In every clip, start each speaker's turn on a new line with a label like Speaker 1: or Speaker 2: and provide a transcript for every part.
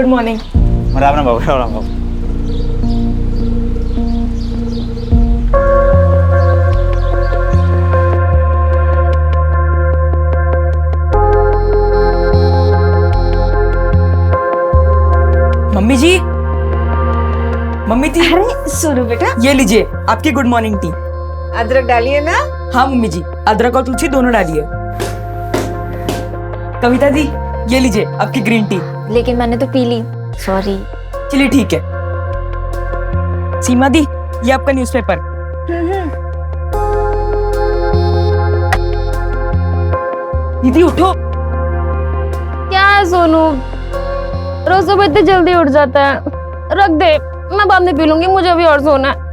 Speaker 1: Good morning.
Speaker 2: Ram Ram बाबू, राम राम बाबू।
Speaker 1: Mummy ji, mummy ji,
Speaker 3: अरे सोनू बेटा,
Speaker 1: ये लीजिए आपकी गुड मॉर्निंग टी।
Speaker 3: अदरक डालिए ना।
Speaker 1: हाँ मम्मी जी, अदरक और तुलसी दोनों डालिए। कविता दी, ये लीजिए आपकी ग्रीन टी।
Speaker 4: लेकिन मैंने तो पी ली, सॉरी।
Speaker 1: चलिए ठीक है। सीमा दी, ये आपका न्यूज़पेपर। दीदी उठो।
Speaker 4: क्या है सोनू, रोज सुबह इतनी जल्दी उठ जाता है। रख दे, मैं बाद में पी लूंगी, मुझे अभी और सोना है।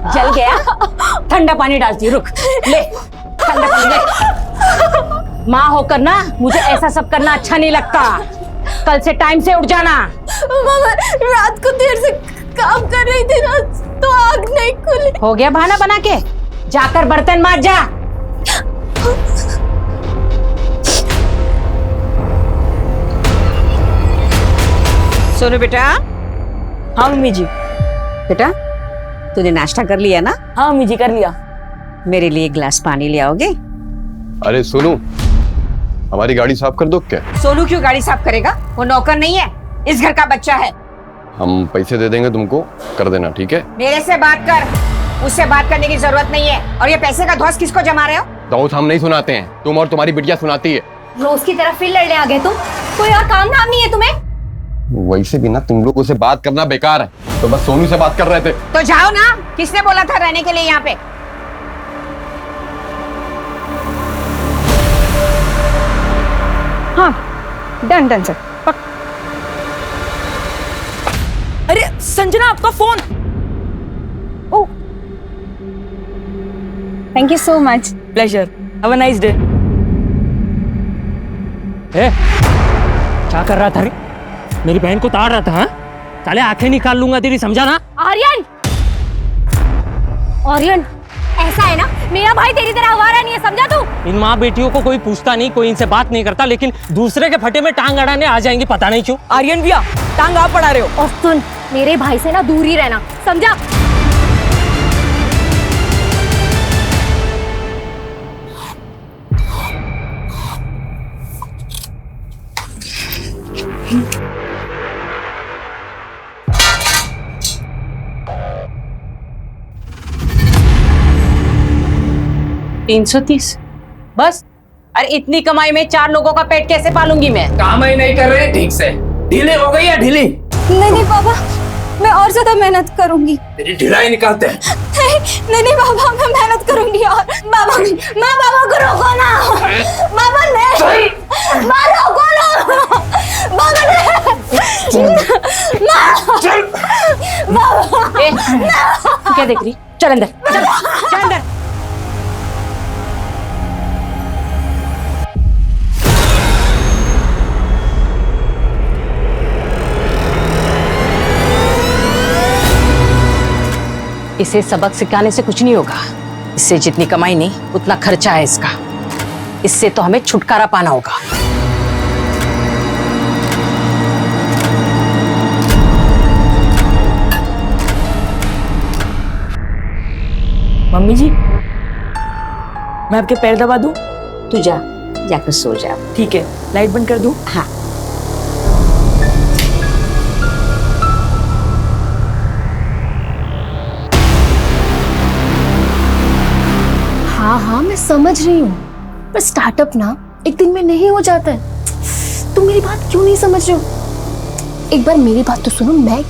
Speaker 3: जल गया? ठंडा पानी डालती हूँ, रुक। ले ठंडा पानी ले। माँ होकर ना मुझे ऐसा सब करना अच्छा नहीं लगता। कल से टाइम से उठ जाना।
Speaker 4: मामा, रात को देर से काम कर रही थी ना, तो आग नहीं खुली।
Speaker 3: हो गया बहाना बना के, जाकर बर्तन मांज जा। सोनू बेटा।
Speaker 1: हाँ मम्मी जी।
Speaker 3: बेटा तूने नाश्ता कर लिया ना?
Speaker 1: हाँ मम्मी जी, कर लिया।
Speaker 3: मेरे लिए एक गिलास पानी ले आओगे?
Speaker 5: अरे सोनू, हमारी गाड़ी साफ कर दो क्या?
Speaker 3: सोनू क्यों गाड़ी साफ करेगा? वो नौकर नहीं है, इस घर का बच्चा है।
Speaker 5: हम पैसे दे देंगे तुमको, कर देना, ठीक है?
Speaker 3: मेरे से बात कर, उससे बात करने की जरूरत नहीं है। और ये पैसे का धौंस किसको जमा रहे हो?
Speaker 5: धौंस हम नहीं सुनाते हैं, तुम और तुम्हारी बिटिया सुनाती है।
Speaker 4: रोज की तरह फिर लड़ने आ गए तुम। कोई और काम धाम नहीं है तुम्हें?
Speaker 5: वैसे भी ना तुम लोगों से बात करना बेकार है, तो बस सोनू से बात कर रहे थे।
Speaker 3: तो जाओ ना, किसने बोला था रहने के लिए यहाँ पे? हाँ डन डन सर।
Speaker 1: अरे संजना, आपका phone.
Speaker 4: Oh, thank you so much.
Speaker 1: Pleasure, have a nice day.
Speaker 6: क्या कर रहा था रे? मेरी बहन को ताड़ रहा था। हाँ? साले आंखें निकाल लूंगा तेरी, समझा ना?
Speaker 4: आर्यन, आर्यन, ऐसा है ना, मेरा भाई तेरी तरह आवारा नहीं है, समझा तू?
Speaker 6: इन माँ बेटियों को कोई पूछता नहीं, कोई इनसे बात नहीं करता, लेकिन दूसरे के फटे में टांग अड़ाने आ जाएंगे, पता नहीं क्यों।
Speaker 1: आर्यन भैया, टांग आप पड़ा रहे हो।
Speaker 4: और सुन, मेरे भाई से ना दूर ही रहना, समझा?
Speaker 3: तीन 330 बस। अरे इतनी कमाई में 4 लोगों का पेट कैसे पालूंगी मैं?
Speaker 7: काम ही नहीं कर रहे ठीक से, ढीले हो गई या ढीली?
Speaker 4: नहीं पापा, मैं और ज्यादा मेहनत करूंगी।
Speaker 7: तेरी ढिलाई निकालते हैं।
Speaker 4: नहीं पापा, मैं मेहनत करूंगी। और बाबा, माँ बाबा को रोको ना। बाबा नहीं, माँ रोको ना। बाबा नहीं,
Speaker 7: चल।
Speaker 3: ए, क्या देख रही? चल अंदर, चल, चल अंदर। इसे सबक सिखाने से कुछ नहीं होगा। इससे जितनी कमाई नहीं उतना खर्चा है इसका। इससे तो हमें छुटकारा पाना होगा।
Speaker 1: मम्मी जी, मैं आपके पैर दबा दूं?
Speaker 3: तू जा, जाकर सो जा।
Speaker 1: ठीक है, लाइट बंद कर दूं?
Speaker 3: हाँ।
Speaker 4: हाँ, मैं समझ रही हूँ, पर स्टार्टअप ना एक दिन में नहीं हो जाता है। तुम मेरी बात क्यों नहीं समझ रहे हो? एक बार मेरी बात तो सुनो। मैं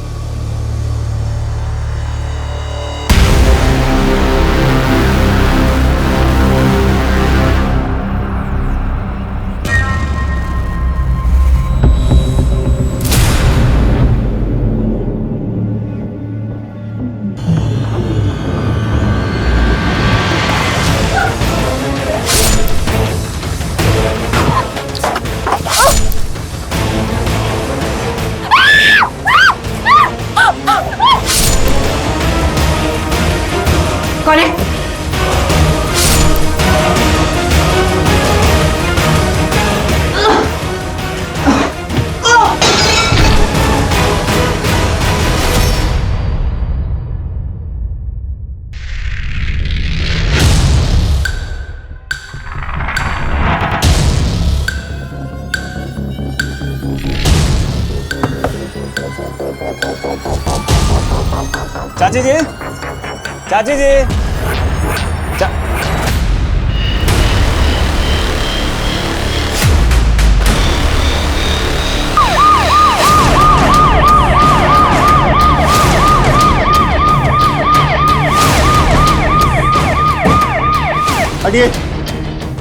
Speaker 3: कौन है?
Speaker 2: चाची जी, चाची जी,
Speaker 8: हटिए,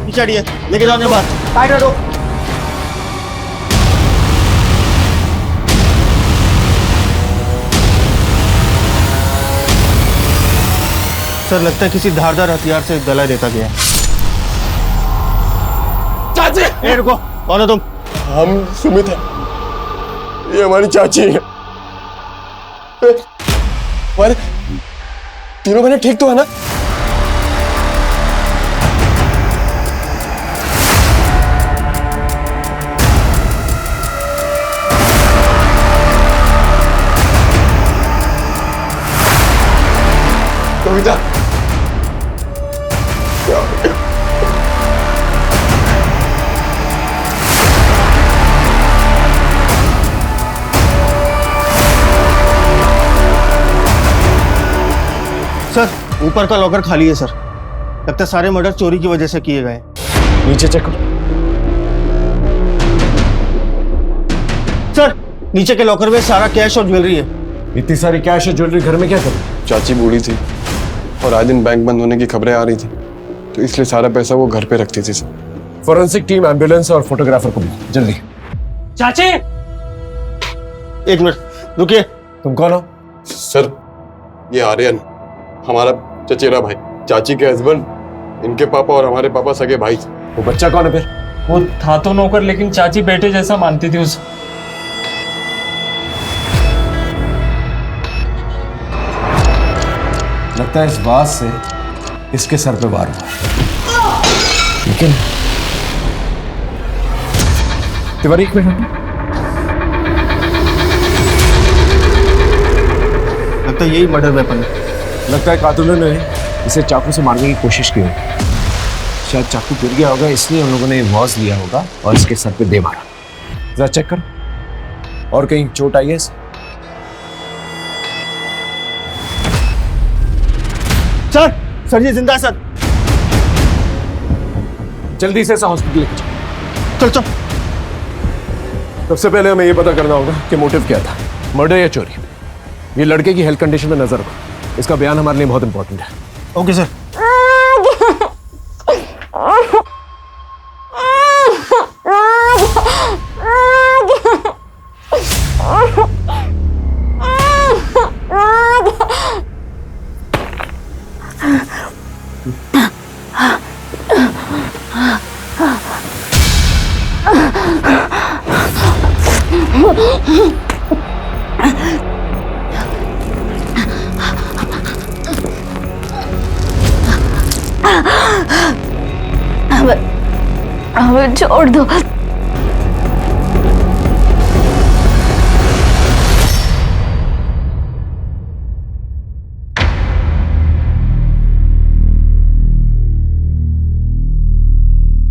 Speaker 8: पीछे हटिए, लेके जाओ बाहर, साइड हटो। सर लगता है किसी धारदार हथियार से गला देता गया।
Speaker 5: चाची,
Speaker 8: ए रुको, कौन हो तुम?
Speaker 5: हम सुमित है, ये हमारी चाची है। हमारे तीनों बहनें ठीक तो है ना? कविता,
Speaker 8: सर ऊपर का लॉकर खाली है सर, लगता है सारे मर्डर चोरी की वजह से किए गए।
Speaker 5: नीचे चेक करो।
Speaker 8: सर नीचे के लॉकर में सारा कैश और ज्वेलरी है।
Speaker 5: इतनी सारी कैश और ज्वेलरी घर में क्या करो? चाची बूढ़ी थी और आए दिन बैंक बंद होने की खबरें आ रही थी, तो इसलिए सारा पैसा वो घर पे रखती थी सर। फॉरेंसिक टीम, एम्बुलेंस और फोटोग्राफर को बुलाओ जल्दी।
Speaker 6: चाची,
Speaker 8: एक मिनट रुकिए।
Speaker 5: तुम कौन हो? सर ये आर्यन, हमारा चचेरा भाई, चाची के हस्बैंड, इनके पापा और हमारे पापा सगे भाई। वो बच्चा कौन है फिर?
Speaker 6: वो था तो नौकर, लेकिन चाची बेटे जैसा मानती थी उसे।
Speaker 5: लगता है इस बात से इसके सर पे वार हुआ। लेकिन तिवारी एक मिनट,
Speaker 8: लगता है यही मर्डर वेपन है।
Speaker 5: लगता है कातिलों ने इसे चाकू से मारने की कोशिश की होगी। शायद चाकू गिर गया होगा, इसलिए उन लोगों ने वॉज लिया होगा और इसके सर पे दे मारा। जरा चेक करो, और कहीं चोट आई है इसे?
Speaker 8: सर जी जिंदा है सर।
Speaker 5: जल्दी से हॉस्पिटल लेके जाओ।
Speaker 8: चल चल।
Speaker 5: सबसे पहले हमें ये पता करना होगा कि मोटिव क्या था, मर्डर या चोरी। ये लड़के की हेल्थ कंडीशन में नजर रखो, इसका बयान हमारे लिए बहुत इंपॉर्टेंट है।
Speaker 8: Okay sir.
Speaker 4: अब छोड़ दो।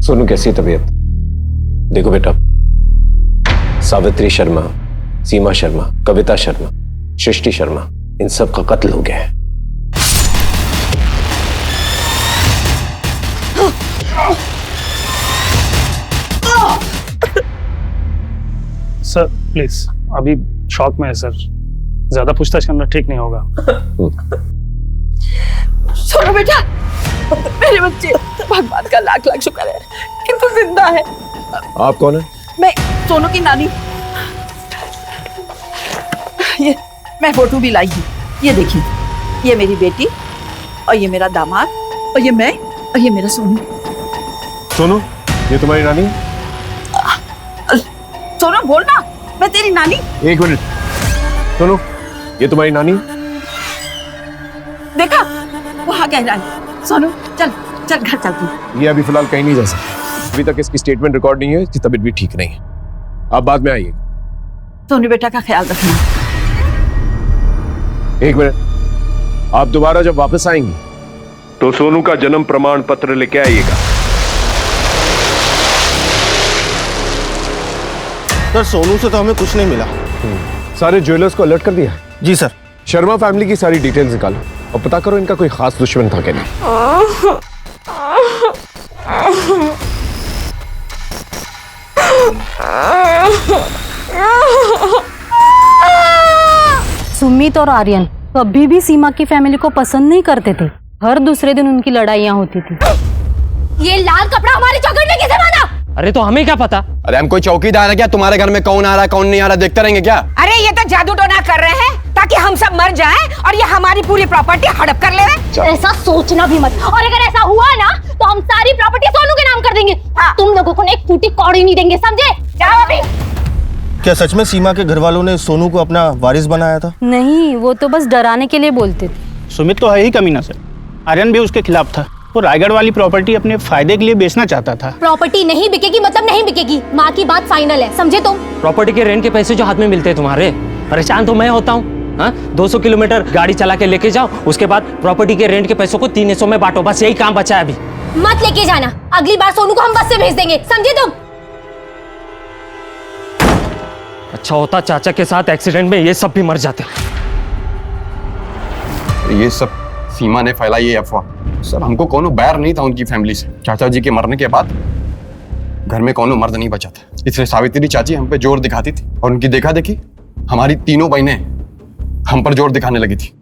Speaker 9: सोनू कैसी तबीयत? देखो बेटा, सावित्री शर्मा, सीमा शर्मा, कविता शर्मा, सृष्टि शर्मा, इन सब का कत्ल हो गया है।
Speaker 10: सर प्लीज, अभी शॉक में है सर, ज्यादा पूछताछ करना ठीक नहीं होगा।
Speaker 1: सोनू बेटा, मेरे बच्चे, भगवान का लाख लाख शुक्र है कि तू जिंदा है।
Speaker 5: आप कौन है?
Speaker 1: मैं सोनू की नानी। ये मैं फोटो भी लाई हूँ, ये देखिए, ये मेरी बेटी और ये मेरा दामाद और ये मैं और ये मेरा सोनू।
Speaker 5: सोनू, ये तुम्हारी नानी?
Speaker 1: सोनू बोल ना, मैं तेरी नानी।
Speaker 5: एक मिनट, सोनू, ये तुम्हारी नानी?
Speaker 1: देखा, वहाँ कह रहा है। सोनू चल चल घर चल तू।
Speaker 5: ये अभी फिलहाल कहीं नहीं जा सकती। अभी तक इसकी स्टेटमेंट रिकॉर्ड नहीं है, इसकी तबीयत भी ठीक नहीं है। आप बाद में आइए।
Speaker 1: सोनू बेटा का ख्याल रखना।
Speaker 5: एक मिनट, आप दोबारा जब वापस आएंगी तो सोनू का जन्म प्रमाण पत्र लेके आइएगा।
Speaker 8: सर सोनू से तो हमें कुछ नहीं मिला।
Speaker 5: सारे ज्वेलर्स को अलर्ट कर दिया?
Speaker 8: जी सर।
Speaker 5: शर्मा फैमिली की सारी डिटेल्स निकालो और पता करो इनका कोई खास दुश्मन था क्या नहीं।
Speaker 3: सुमित और आर्यन कभी भी सीमा की फैमिली को पसंद नहीं करते थे। हर दूसरे दिन उनकी लड़ाइयाँ होती थी।
Speaker 4: ये लाल कपड़ा हमारे चौखट में कैसे बांधा?
Speaker 6: अरे तो हमें क्या पता?
Speaker 11: अरे हम कोई चौकीदार है क्या? तुम्हारे घर में कौन आ रहा है कौन नहीं आ रहा देखते रहेंगे क्या?
Speaker 3: अरे ये तो जादू टोना कर रहे हैं ताकि हम सब मर जाएं और ये हमारी पूरी प्रॉपर्टी हड़प कर ले।
Speaker 4: ऐसा सोचना भी मत, और अगर ऐसा हुआ ना तो हम सारी प्रॉपर्टी सोनू के नाम कर देंगे। तुम लोगों को एक फूटी कौड़ी नहीं देंगे, समझे? जाओ अभी।
Speaker 8: क्या सच में सीमा के घर वालों ने सोनू को अपना वारिस बनाया था?
Speaker 3: नहीं, वो तो बस डराने के लिए बोलते थे।
Speaker 10: सुमित तो है ही कमीना सर। आर्यन भी उसके खिलाफ था। वो रायगढ़ वाली प्रॉपर्टी अपने फायदे के लिए बेचना चाहता था।
Speaker 4: प्रॉपर्टी नहीं बिकेगी मतलब नहीं बिकेगी, माँ की बात फाइनल है, समझे तुम?
Speaker 6: प्रॉपर्टी के रेंट के पैसे जो हाथ में मिलते हैं तुम्हारे, परेशान तो मैं होता हूँ। हाँ, 200 किलोमीटर गाड़ी चला के लेके जाओ, उसके बाद प्रॉपर्टी के रेंट के पैसों को 3 हिस्सों में बांटो, बस यही काम बचा है अभी।
Speaker 4: मत लेके जाना, अगली बार सोनू को हम बस से भेज देंगे, समझे तुम?
Speaker 6: अच्छा होता चाचा के साथ एक्सीडेंट में ये सब भी मर जाते।
Speaker 11: ये सब सीमा ने फैलाई ये अफवाह। सर हमको कोनो बैर नहीं था उनकी फैमिली से। चाचा जी के मरने के बाद घर में कोनो मर्द नहीं बचा था, इसलिए सावित्री चाची हम पे जोर दिखाती थी और उनकी देखा देखी हमारी तीनों बहनें हम पर जोर दिखाने लगी थी।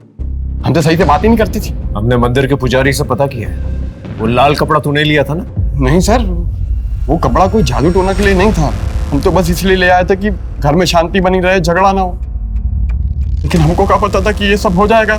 Speaker 11: हमसे सही से बात ही नहीं करती थी।
Speaker 5: हमने मंदिर के पुजारी से पता किया है, वो लाल कपड़ा तूने लिया था ना?
Speaker 11: नहीं सर, वो कपड़ा कोई जादू टोना के लिए नहीं था। हम तो बस इसलिए ले आए थे कि घर में शांति बनी रहे, झगड़ा ना हो। लेकिन हमको क्या पता था कि ये सब हो जाएगा।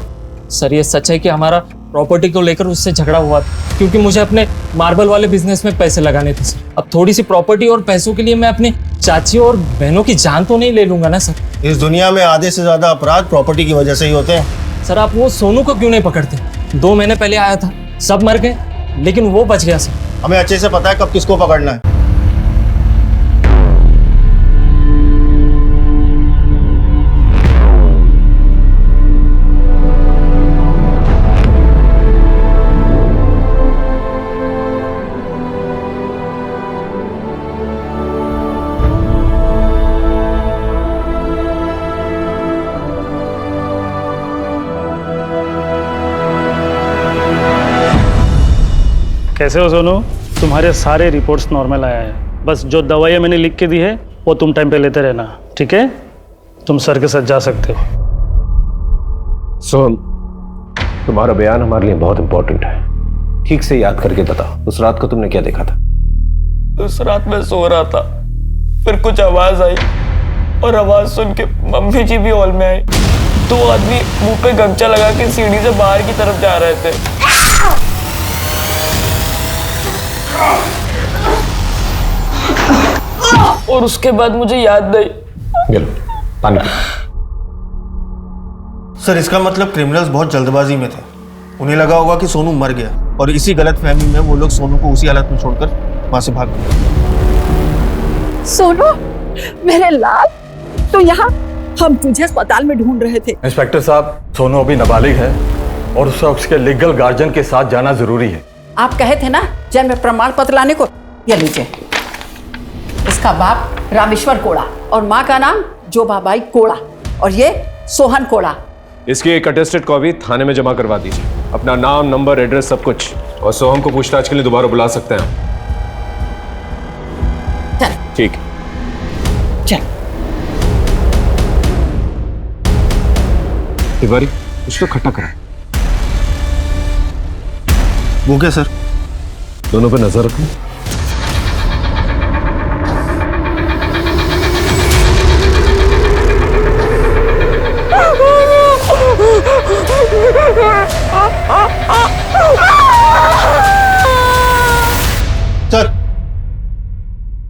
Speaker 6: सर ये सच है कि हमारा प्रॉपर्टी को लेकर उससे झगड़ा हुआ था, क्योंकि मुझे अपने मार्बल वाले बिजनेस में पैसे लगाने थे सर। अब थोड़ी सी प्रॉपर्टी और पैसों के लिए मैं अपनी चाची और बहनों की जान तो नहीं ले लूंगा ना सर।
Speaker 8: इस दुनिया में आधे से ज्यादा अपराध प्रॉपर्टी की वजह से ही होते हैं।
Speaker 6: सर आप वो सोनू को क्यों नहीं पकड़ते? 2 महीने पहले आया था, सब मर गए, लेकिन वो बच गया सर।
Speaker 8: हमें अच्छे से पता है कब किसको पकड़ना है।
Speaker 10: कैसे हो सोनू? तुम्हारे सारे रिपोर्ट्स नॉर्मल आया है। बस जो दवाइयाँ मैंने लिख के दी है वो तुम टाइम पे लेते रहना, ठीक है? तुम सर के साथ जा सकते हो।
Speaker 9: सोहम, तुम्हारा बयान हमारे लिए बहुत इंपॉर्टेंट है। ठीक से याद करके बताओ, उस रात को तुमने क्या देखा था?
Speaker 12: उस रात मैं सो रहा था, फिर कुछ आवाज आई और आवाज सुन के मम्मी जी भी हॉल में आई। 2 आदमी मुंह पे गमछा लगा के सीढ़ी से बाहर की तरफ जा रहे थे। और उसके बाद मुझे याद नहीं।
Speaker 9: पानी।
Speaker 8: सर इसका मतलब क्रिमिनल्स बहुत जल्दबाजी में थे। उन्हें लगा होगा कि सोनू मर गया और इसी गलतफहमी में वो लोग सोनू को उसी हालत में छोड़कर वहां से भाग गए।
Speaker 1: सोनू मेरे लाल, तो यहाँ हम तुझे अस्पताल में ढूंढ रहे थे।
Speaker 13: इंस्पेक्टर साहब, सोनू अभी नाबालिग है और उसके लीगल गार्जियन के साथ जाना जरूरी है।
Speaker 1: आप कहे थे ना जन्म प्रमाण पत्र लाने को। ये लीजिए, इसका बाप रामेश्वर कोड़ा और माँ का नाम जोबाबाई कोड़ा और ये सोहन कोड़ा।
Speaker 5: इसकी एक अटेस्टेड कॉपी थाने में जमा करवा दीजिए। अपना नाम, नंबर, एड्रेस सब कुछ, और सोहम को पूछताछ के लिए दोबारा बुला सकते हैं।
Speaker 1: चल
Speaker 5: ठीक।
Speaker 1: चल
Speaker 5: तिवारी, कुछ तो खट्टा करा।
Speaker 8: वो क्या सर?
Speaker 5: दोनों पे नजर रखो।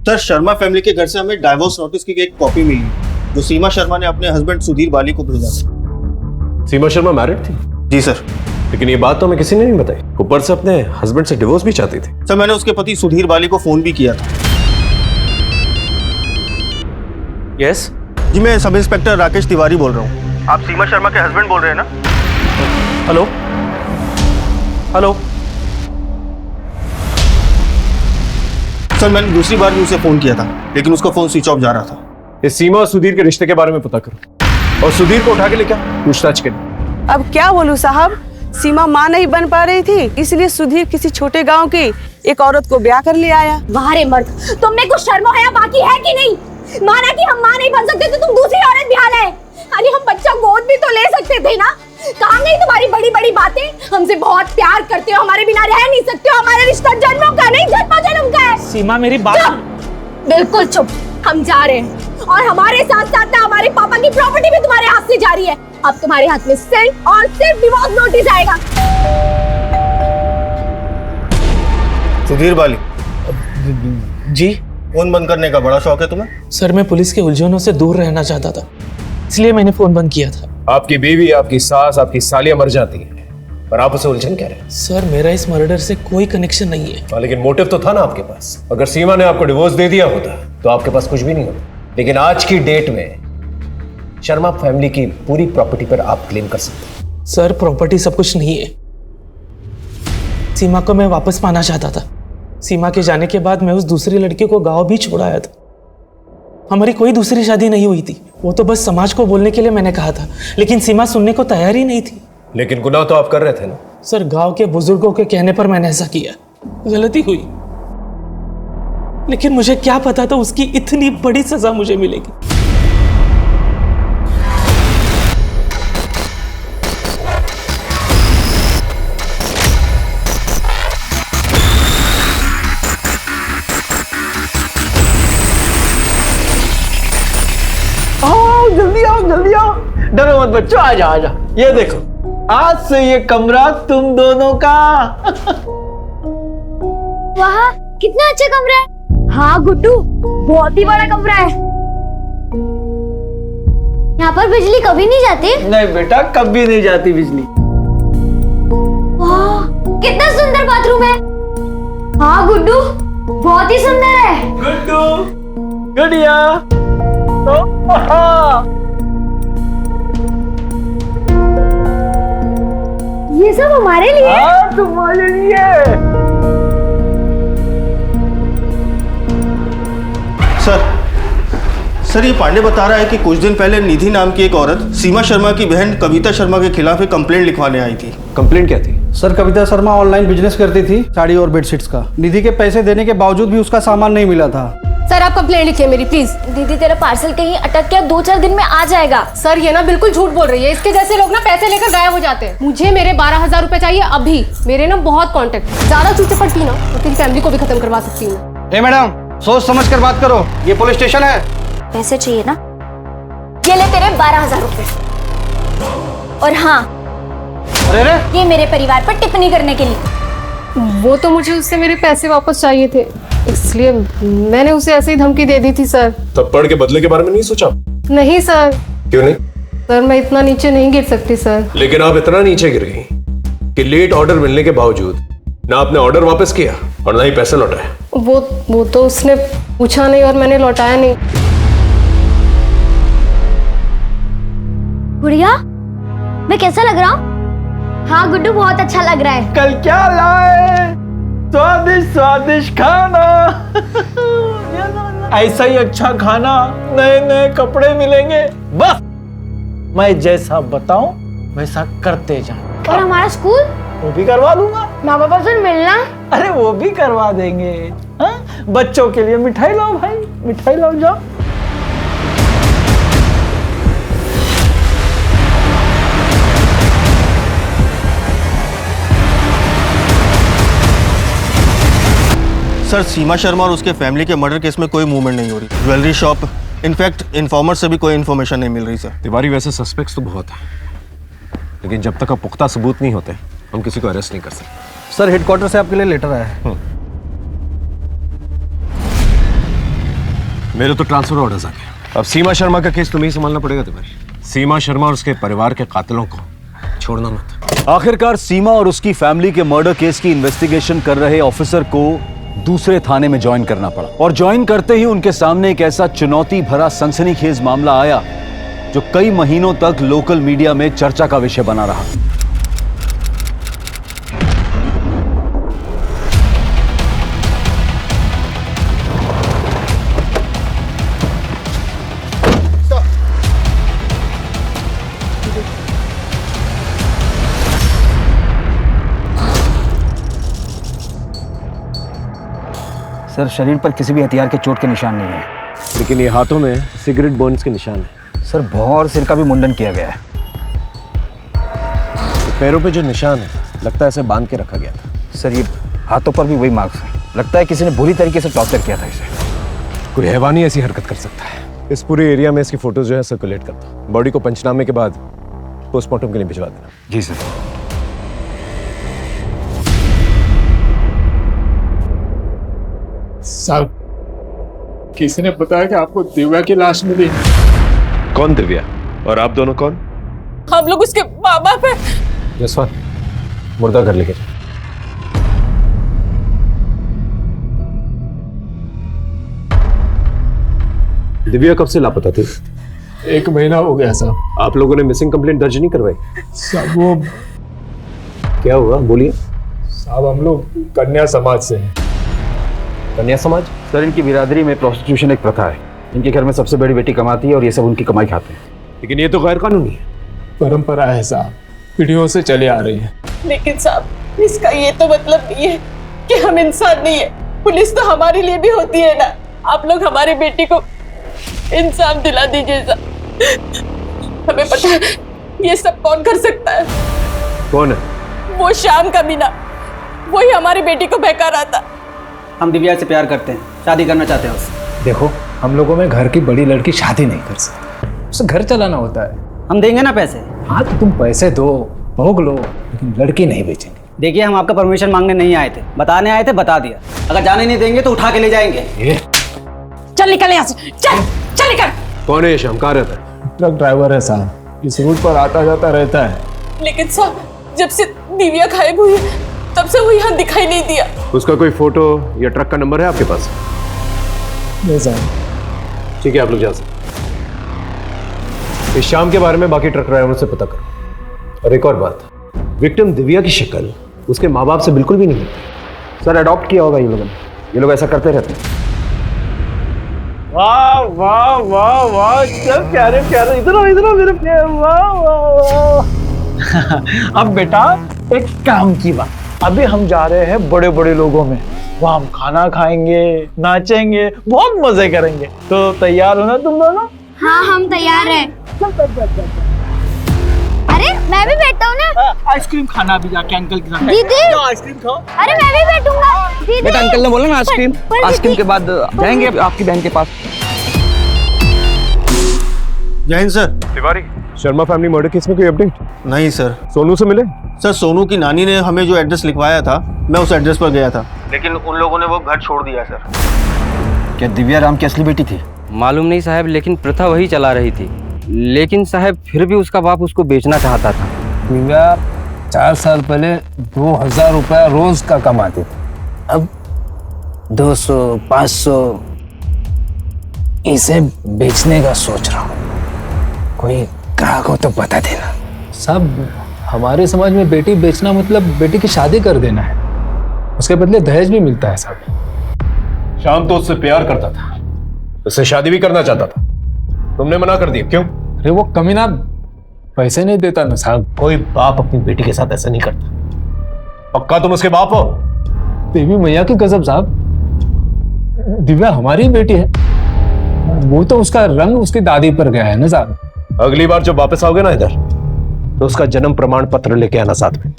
Speaker 8: सर शर्मा फैमिली के घर से हमें डाइवोर्स नोटिस की एक कॉपी मिली जो सीमा शर्मा ने अपने हस्बैंड सुधीर बाली को भेजा।
Speaker 5: सीमा शर्मा मैरिड थी?
Speaker 8: जी सर।
Speaker 9: लेकिन ये बात तो हमें किसी ने नहीं बताई। ऊपर से अपने हस्बैंड से डिवोर्स भी चाहती थी।
Speaker 8: सर मैंने उसके पति सुधीर बाली को फोन भी किया था।
Speaker 6: यस
Speaker 8: जी मैं सब इंस्पेक्टर राकेश तिवारी बोल रहा हूँ। आप सीमा शर्मा के हस्बैंड बोल रहे हैं ना?
Speaker 6: Hello hello.
Speaker 8: सर मैंने दूसरी बार भी उसे फोन किया था लेकिन उसका फोन स्विच ऑफ जा रहा था।
Speaker 9: इस सीमा और सुधीर के रिश्ते के बारे में पता करो और सुधीर को उठा के लेकर पूछताछ करो।
Speaker 14: अब क्या बोलूं साहब, सीमा माँ नहीं बन पा रही थी इसलिए सुधीर किसी छोटे गांव की एक औरत को ब्याह कर ले आया।
Speaker 4: वाह रे मर्द, तुम में कुछ शर्म हया बाकी है कि नहीं? माना कि हम माँ नहीं बन सकते तो तुम दूसरी औरत ब्याह लाए। अरे हम बच्चा गोद भी तो ले सकते थे ना। कहाँ गई तुम्हारी बड़ी बड़ी बातें? हमसे बहुत प्यार करते हो, हमारे बिना रह नहीं सकते हो, हमारा रिश्ता जन्मों का नहीं जन्मों जन्म का है।
Speaker 6: सीमा मेरी बात।
Speaker 4: बिल्कुल चुप, हम जा रहे हैं और हमारे साथ साथ ना हमारे पापा की प्रॉपर्टी भी तुम्हारे हाथ से जा रही है। अब तुम्हारे हाथ में सिर्फ और सिर्फ डिवोर्स नोटिस आएगा।
Speaker 8: सुधीर बाली
Speaker 6: जी
Speaker 8: फोन बंद करने का बड़ा शौक है तुम्हें?
Speaker 6: सर मैं पुलिस के उलझनों से दूर रहना चाहता था इसलिए मैंने फोन बंद किया था।
Speaker 9: आपकी बीवी, आपकी सास, आपकी सालियां मर जाती हैं पर आप उसे उलझन कह रहे हैं।
Speaker 6: सर मेरा इस मर्डर से कोई कनेक्शन नहीं है।
Speaker 9: हाँ, लेकिन मोटिव तो था ना आपके पास। अगर सीमा ने आपको डिवोर्स दे दिया होता तो आपके पास कुछ भी नहीं होता। लेकिन आज की डेट में शर्मा फैमिली की पूरी प्रॉपर्टी पर आप क्लेम कर सकते हैं।
Speaker 6: सर प्रॉपर्टी सब कुछ नहीं है। सीमा को मैं वापस पाना चाहता था। सीमा के जाने के बाद मैं उस दूसरी लड़की को गांव भी छोड़ आया था। हमारी कोई दूसरी शादी नहीं हुई थी। वो तो बस समाज को बोलने के लिए मैंने कहा था लेकिन सीमा सुनने को तैयार ही नहीं थी।
Speaker 9: लेकिन गुनाह तो आप कर रहे थे ना।
Speaker 6: सर गांव के बुजुर्गों के कहने पर मैंने ऐसा किया। गलती हुई लेकिन मुझे क्या पता था उसकी इतनी बड़ी सजा मुझे मिलेगी।
Speaker 15: जल्दी आओ जल्दी आओ, डरो मत बच्चों, आ जाओ आ जाओ। ये देखो आज से ये कमरा तुम दोनों का।
Speaker 4: वाह कितना अच्छा कमरा है। हाँ गुड्डू बहुत ही बड़ा कमरा है। यहाँ पर बिजली कभी नहीं जाती?
Speaker 15: नहीं बेटा कभी नहीं जाती बिजली।
Speaker 4: वाह कितना सुंदर बाथरूम है। हाँ गुड्डू बहुत ही सुंदर है।
Speaker 15: गुड्डू गुड़िया
Speaker 4: ये सब हमारे लिए?
Speaker 15: हाँ तुम्हारे लिए।
Speaker 8: सर ये पांडे बता रहा है कि कुछ दिन पहले निधि नाम की एक औरत सीमा शर्मा की बहन कविता शर्मा के खिलाफ एक कंप्लेंट लिखवाने आई थी।
Speaker 9: कंप्लेंट क्या थी?
Speaker 16: Sir Kavita Sharma online business करती थी साड़ी और बेडशीट्स का। निधि के पैसे देने के बावजूद भी उसका सामान नहीं मिला था।
Speaker 4: सर आप कंप्लेंट लिखिए मेरी प्लीज। दीदी तेरा पार्सल कहीं अटक गया, 2-4 दिन में आ जाएगा।
Speaker 17: सर ये ना बिल्कुल झूठ बोल रही है। इसके जैसे लोग ना पैसे लेकर गायब हो जाते हैं। मुझे मेरे 12,000 रुपए चाहिए अभी। मेरे ना बहुत कॉन्टेक्ट। ज्यादा चूचे पड़ती ना तो तेरी फैमिली को भी खत्म करवा सकती हूँ।
Speaker 16: ए मैडम सोच समझ कर बात करो, ये पुलिस स्टेशन है।
Speaker 4: पैसे चाहिए ना, ये ले तेरे 12,000 रुपए। और हाँ
Speaker 16: अरे
Speaker 4: ये मेरे परिवार पर टिप्पणी करने के लिए।
Speaker 17: वो तो मुझे उससे मेरे पैसे वापस चाहिए थे इसलिए मैंने उसे ऐसे ही धमकी दे दी थी सर।
Speaker 9: थप्पड़ के बदले के बारे में नहीं सोचा?
Speaker 17: नहीं सर।
Speaker 9: क्यों नहीं?
Speaker 17: सर मैं इतना नीचे नहीं गिर सकती सर।
Speaker 9: लेकिन आप इतना नीचे गिर गई कि लेट ऑर्डर मिलने के बावजूद ना आपने ऑर्डर वापस किया और ना ही पैसे लौटाए।
Speaker 17: वो तो उसने पूछा नहीं और मैंने लौटाया नहीं।
Speaker 4: गुड़िया मैं कैसा लग रहा हूँ? हाँ गुड्डू बहुत अच्छा लग रहा है।
Speaker 15: कल क्या लाए? स्वादिष्ट स्वादिष्ट खाना। ऐसा ही अच्छा खाना, नए नए कपड़े मिलेंगे। बस मैं जैसा बताऊं वैसा करते जाओ।
Speaker 4: और हमारा स्कूल?
Speaker 15: वो भी करवा दूंगा।
Speaker 4: माँ बाप से मिलना?
Speaker 15: अरे वो भी करवा देंगे। हाँ? बच्चों के लिए मिठाई लाओ भाई, मिठाई लाओ जाओ।
Speaker 8: सर सीमा शर्मा और उसके फैमिली के मर्डर केस में कोई मूवमेंट नहीं हो रही। ज्वेलरी शॉप, इनफैक्ट इन्फॉर्मर से भी कोई इन्फॉर्मेशन नहीं मिल रही सर।
Speaker 9: तिवारी वैसे सस्पेक्ट्स तो बहुत हैं लेकिन जब तक पुख्ता सबूत नहीं होते हम किसी को अरेस्ट नहीं कर सकते।
Speaker 16: सर हेडक्वार्टर से आपके लिए लेटर आया है।
Speaker 9: मेरे तो ट्रांसफर ऑर्डर्स आ गए। अब सीमा शर्मा का केस तुम्हें ही संभालना पड़ेगा तिवारी। सीमा शर्मा और उसके परिवार के कातिलों को छोड़ना मत।
Speaker 18: आखिरकार सीमा और उसकी फैमिली के मर्डर केस की इन्वेस्टिगेशन कर रहे ऑफिसर को दूसरे थाने में ज्वाइन करना पड़ा और ज्वाइन करते ही उनके सामने एक ऐसा चुनौती भरा सनसनीखेज मामला आया जो कई महीनों तक लोकल मीडिया में चर्चा का विषय बना रहा।
Speaker 19: सर, शरीर पर किसी भी हथियार के चोट के निशान नहीं है,
Speaker 5: लेकिन ये हाथों में सिगरेट बर्न्स के निशान है।
Speaker 19: सर, भौं और सिर का भी मुंडन किया गया है।
Speaker 5: पैरों पे जो निशान है लगता है ऐसे बांध के रखा गया था।
Speaker 19: सर, ये हाथों पर भी वही मार्क्स है। लगता है किसी ने बुरी तरीके से टॉर्चर किया था इसे।
Speaker 5: कोई हैवानी ऐसी हरकत कर सकता है। इस पूरे एरिया में इसकी फोटोज जो है सर्कुलेट करता हूँ। बॉडी को पंचनामे के बाद पोस्टमार्टम के लिए भिजवा देना।
Speaker 19: जी सर।
Speaker 6: साहब, किसी ने बताया कि आपको दिव्या की लाश मिली।
Speaker 5: कौन दिव्या और आप दोनों कौन?
Speaker 14: हम लोग उसके माँ बाप है।
Speaker 5: जसवाल, मुर्दा घर लेके जा। दिव्या कब से लापता थी?
Speaker 6: 1 महीना हो गया साहब।
Speaker 5: आप लोगों ने मिसिंग कंप्लेंट दर्ज नहीं करवाई?
Speaker 6: साहब वो
Speaker 5: क्या हुआ, बोलिए।
Speaker 6: साहब हम लोग कन्या समाज से हैं।
Speaker 5: कन्या समाज?
Speaker 19: सर, इनकी बिरादरी में प्रोस्टिट्यूशन एक प्रथा है। इनके घर में सबसे बड़ी बेटी कमाती है और ये सब उनकी कमाई खाते हैं।
Speaker 5: लेकिन ये तो गैर कानूनी है।
Speaker 6: परंपरा है साहब, पीढ़ियों से चले आ रही है।
Speaker 14: लेकिन साहब, इसका ये तो मतलब नहीं है कि हम इंसान नहीं है। पुलिस तो हमारे लिए भी होती है ना। आप लोग हमारी बेटी को इंसाफ दिला दीजिए साहब। हमें पता है ये सब कौन कर सकता है।
Speaker 5: कौन है?
Speaker 14: वो शाम का मीना, वही हमारी बेटी को बहका रहा था।
Speaker 16: हम दिव्या से प्यार करते हैं, शादी करना चाहते हैं उससे।
Speaker 15: देखो, हम लोगों में घर की बड़ी लड़की शादी नहीं कर सकती, उसे घर चलाना होता है।
Speaker 16: हम देंगे ना पैसे।
Speaker 15: हाँ तो तुम पैसे दो, भोग लो, लेकिन लड़की नहीं बेचेंगे।
Speaker 16: देखिए, हम आपका परमिशन मांगने नहीं आए थे, बताने आए थे, बता दिया। अगर जाने नहीं देंगे तो उठा के ले जाएंगे।
Speaker 3: चल निकल यहाँ से, चल चल निकल।
Speaker 5: कौन है ये शाम? कहाँ रहता है?
Speaker 6: ट्रक ड्राइवर है साहब, इस रूट पर आता जाता रहता है।
Speaker 14: लेकिन साहब, जब से दिव्या गायब हुई है तब से वो यहाँ दिखाई नहीं दिया।
Speaker 5: उसका कोई फोटो या ट्रक का नंबर है आपके पास?
Speaker 6: नहीं साहब।
Speaker 5: ठीक है, आप लोग जा सकते। इस शाम के बारे में बाकी ट्रक ड्राइवर से पता करो। और एक और बात, विक्टिम दिव्या की शक्ल उसके माँ बाप से बिल्कुल भी नहीं मिलती।
Speaker 19: सर, अडॉप्ट किया होगा ये लोगों ने। ये लोग ऐसा करते रहते हैं।
Speaker 15: वाह वाह वाह वाह, क्या प्यारे प्यारे। इधर इधर मेरे प्यारे, वाह वाह वाह। अब बेटा एक काम की बात, अभी हम जा रहे हैं बड़े बड़े लोगों में, वहाँ हम खाना खाएंगे, नाचेंगे, बहुत मजे करेंगे। तो तैयार हो ना तुम दोनों?
Speaker 4: हाँ, हम तैयार हैं। अरे मैं भी बैठता हूँ ना।
Speaker 15: आइसक्रीम खाना भी जाके अंकल के साथ।
Speaker 4: दीदी,
Speaker 15: आइसक्रीम खाओ।
Speaker 4: अरे मैं भी बैठूंगा। दीदी,
Speaker 19: बेटा, अंकल ने बोला ना आइसक्रीम। आइसक्रीम के बाद जाएंगे आपकी बहन के पास।
Speaker 8: जय Hind sir.
Speaker 5: Tiwari, Sharma family murder case में कोई अपडेट?
Speaker 8: नहीं सर।
Speaker 5: सोनू से मिले?
Speaker 8: सर, सोनू की नानी ने हमें जो एड्रेस लिखवाया था, मैं उस एड्रेस पर गया था, लेकिन उन लोगों ने वो घर छोड़ दिया सर।
Speaker 19: क्या दिव्या राम की असली बेटी थी?
Speaker 20: मालूम नहीं साहब, लेकिन प्रथा वही चला रही थी। लेकिन साहब फिर भी उसका बाप उसको बेचना चाहता था।
Speaker 15: दिव्या 4 साल पहले 2000 रुपया रोज का कमाती थी, अब 200 500 इसे बेचने का सोच रहा हूँ। कोई ग्राहक हो तो बता देना। सब हमारे समाज में बेटी बेचना मतलब बेटी की शादी कर देना है, उसके बदले दहेज भी मिलता है साहब।
Speaker 5: शाम तो उससे प्यार करता था, उससे शादी भी करना चाहता था, तुमने मना कर दिया, क्यों?
Speaker 15: अरे वो कमीना पैसे नहीं देता ना साहब।
Speaker 5: कोई बाप अपनी बेटी के साथ ऐसा नहीं करता। पक्का तुम उसके बाप हो?
Speaker 15: देवी मैया की कसम साहब, दिव्या हमारी बेटी है। वो तो उसका रंग उसकी दादी पर गया है ना साहब।
Speaker 5: अगली बार जब वापस आओगे ना इधर, तो उसका जन्म प्रमाण पत्र लेके आना साथ में।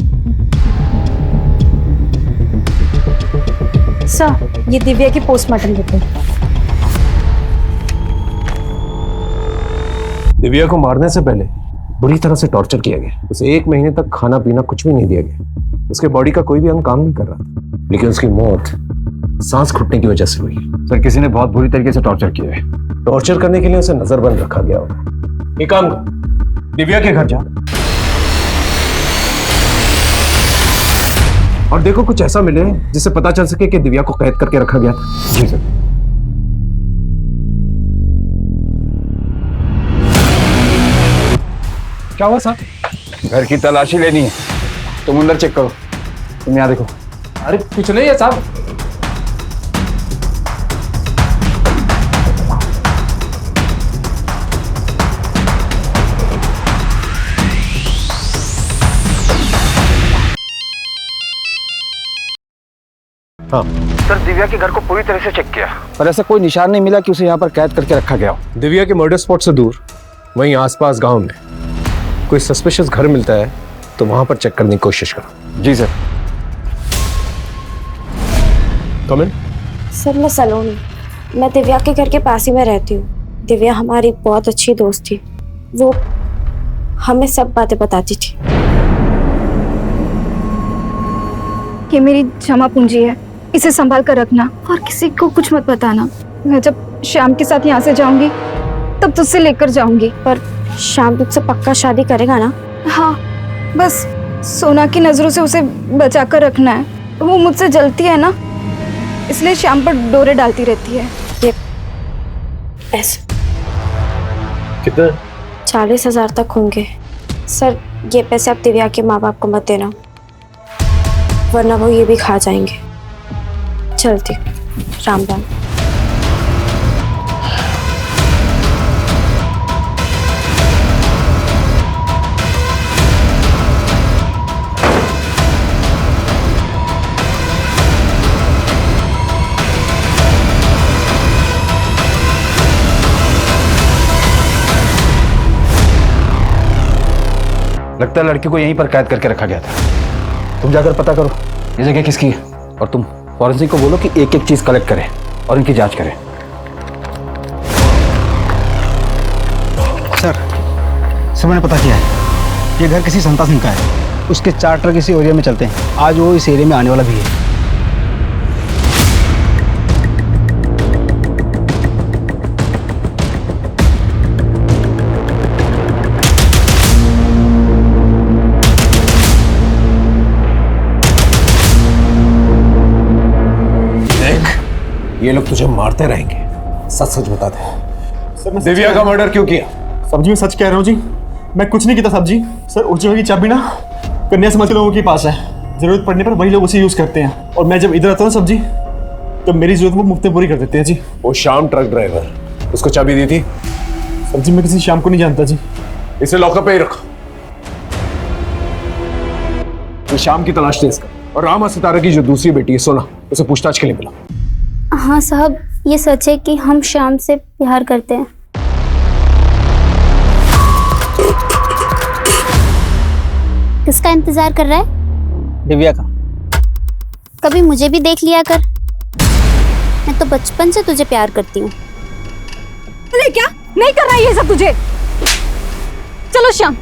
Speaker 4: सर, ये दिव्या की पोस्टमार्टम रिपोर्ट।
Speaker 5: दिव्या को मारने से पहले बुरी तरह से टॉर्चर किया गया। उसे 1 महीने तक खाना पीना कुछ भी नहीं दिया गया। उसके बॉडी का कोई भी अंग काम नहीं कर रहा था, लेकिन उसकी मौत सांस घुटने की वजह से हुई।
Speaker 19: सर, किसी ने बहुत बुरी तरीके से टॉर्चर किया है।
Speaker 5: टॉर्चर करने के लिए उसे नजरबंद रखा गया होगा। एक काम कर, दिव्या के घर जा, और देखो कुछ ऐसा मिले जिससे पता चल सके कि दिव्या को कैद करके रखा गया था। जी सर।
Speaker 19: क्या हुआ साहब? घर की तलाशी लेनी है, तुम अंदर चेक करो। तुम यहाँ देखो।
Speaker 15: अरे कुछ नहीं है साहब।
Speaker 5: हाँ
Speaker 19: सर, दिव्या के घर को पूरी तरह से चेक किया, पर ऐसा कोई निशान नहीं मिला कि उसे यहाँ पर कैद करके रखा गया हो।
Speaker 5: दिव्या के मर्डर स्पॉट से दूर वहीं आसपास गांव में कोई सस्पिशियस घर मिलता है तो वहां पर चेक करने की कोशिश करो।
Speaker 19: जी सर।
Speaker 5: कम इन।
Speaker 4: सर मैं सलोनी, मैं दिव्या के घर के पास ही में रहती हूँ। दिव्या हमारी बहुत अच्छी दोस्त थी, वो हमें सब बातें बताती थी।
Speaker 21: ये मेरी जमा पूंजी है, इसे संभाल कर रखना और किसी को कुछ मत बताना। मैं जब श्याम के साथ यहाँ से जाऊंगी तब तुझसे लेकर जाऊंगी।
Speaker 4: पर श्याम तुझसे पक्का शादी करेगा ना?
Speaker 21: हाँ, बस सोना की नजरों से उसे बचा कर रखना है। वो मुझसे जलती है ना, इसलिए श्याम पर डोरे डालती रहती है।
Speaker 4: ये पैसे
Speaker 5: कितने?
Speaker 4: 40,000 तक होंगे सर। ये पैसे आप दिव्या के माँ बाप को मत देना, वरना वो ये भी खा जाएंगे। चलती, राम राम।
Speaker 19: लगता है लड़की को यहीं पर कैद करके रखा गया था। तुम जाकर पता करो ये जगह किसकी है, और तुम फॉरेंसिक को बोलो कि एक एक चीज कलेक्ट करें और इनकी जांच करें।
Speaker 16: सर मैंने पता किया है, ये घर किसी संता सिंह का है। उसके 4 ट्रक इसी एरिया में चलते हैं। आज वो इस एरिया में आने वाला भी है।
Speaker 5: ये लोग तुझे मारते रहेंगे, सच सच बता दे।
Speaker 8: सर मैं
Speaker 5: दिव्या का मर्डर क्यों किया?
Speaker 8: सब्जी में सच कह रहा हूँ जी, मैं कुछ नहीं किया सब्जी। सर उस जगह की चाबी ना कन्या समाज के लोगों के पास है, जरूरत पड़ने पर वही लोग उसे यूज करते हैं। और मैं जब इधर आता हूँ सब्जी, तो मेरी जरूरत वो मुफ्त में पूरी कर देते हैं जी।
Speaker 5: वो श्याम ट्रक ड्राइवर, उसको चाबी दी थी?
Speaker 8: सब्जी मैं किसी श्याम को नहीं जानता जी।
Speaker 5: इसे लॉकअप पे ही रखो। तो श्याम की तलाश तेज कर, और रामा सितारा की जो दूसरी बेटी है सोना, उसे पूछताछ के लिए मिला।
Speaker 4: हाँ साहब, ये सच है कि हम श्याम से प्यार करते हैं। किसका इंतजार कर रहा है?
Speaker 15: दिव्या का।
Speaker 4: कभी मुझे भी देख लिया कर, मैं तो बचपन से तुझे प्यार करती हूँ।
Speaker 21: अरे क्या नहीं कर रहा है ये सब तुझे? चलो श्याम।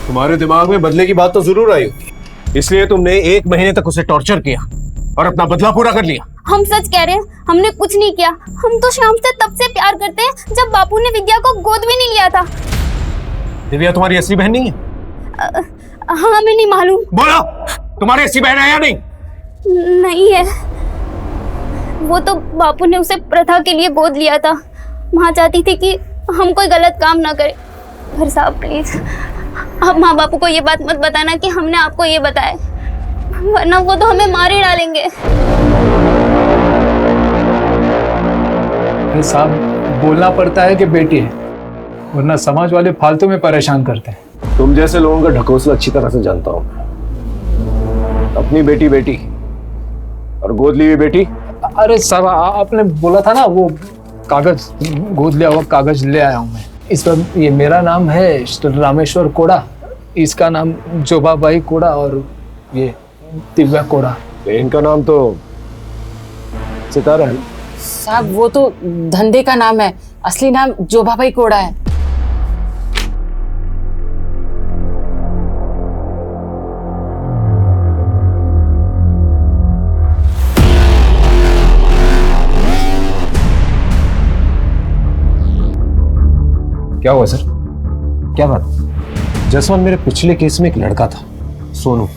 Speaker 5: तुम्हारे दिमाग में बदले की बात तो जरूर आई होगी, इसलिए तुमने 1 महीने तक उसे टॉर्चर किया और अपना बदला पूरा कर लिया।
Speaker 4: हम सच कह रहे हैं, हमने कुछ नहीं किया। हम तो श्याम से तब से प्यार करते हैं जब बापू ने विद्या को गोद भी नहीं लिया था।
Speaker 5: दिव्या तुम्हारी असली बहन नहीं है?
Speaker 4: हाँ, हमें नहीं मालूम।
Speaker 5: बोलो, तुम्हारी असली बहन है या नहीं?
Speaker 4: नहीं है, वो तो बापू ने उसे प्रथा के लिए गोद लिया था। माँ चाहती थी कि हम कोई गलत काम ना करें। पर साहब प्लीज, आप माँ बापू को ये बात मत बताना कि हमने आपको ये बताया, वरना वो तो हमें मार ही डालेंगे।
Speaker 15: साहब बोलना पड़ता है कि बेटी है, वरना समाज वाले फालतू में परेशान करते हैं।
Speaker 5: तुम जैसे लोगों का ढकोसला अच्छी तरह से जानता हूं। अपनी बेटी बेटी और गोद ली हुई बेटी।
Speaker 15: अरे साहब आपने बोला था ना, वो कागज, गोद लिया हुआ कागज ले आया हूँ मैं। इस पर ये मेरा नाम है रामेश्वर कोड़ा, इसका नाम जोबाबाई कोड़ा और ये दिव्या कोड़ा।
Speaker 5: इनका नाम तो सितारा है।
Speaker 3: साहब वो तो धंधे का नाम है, असली नाम जोबाबाई कोड़ा है।
Speaker 19: क्या हुआ सर? क्या बात?
Speaker 5: जसवंत, मेरे पिछले केस में एक लड़का था सोनू,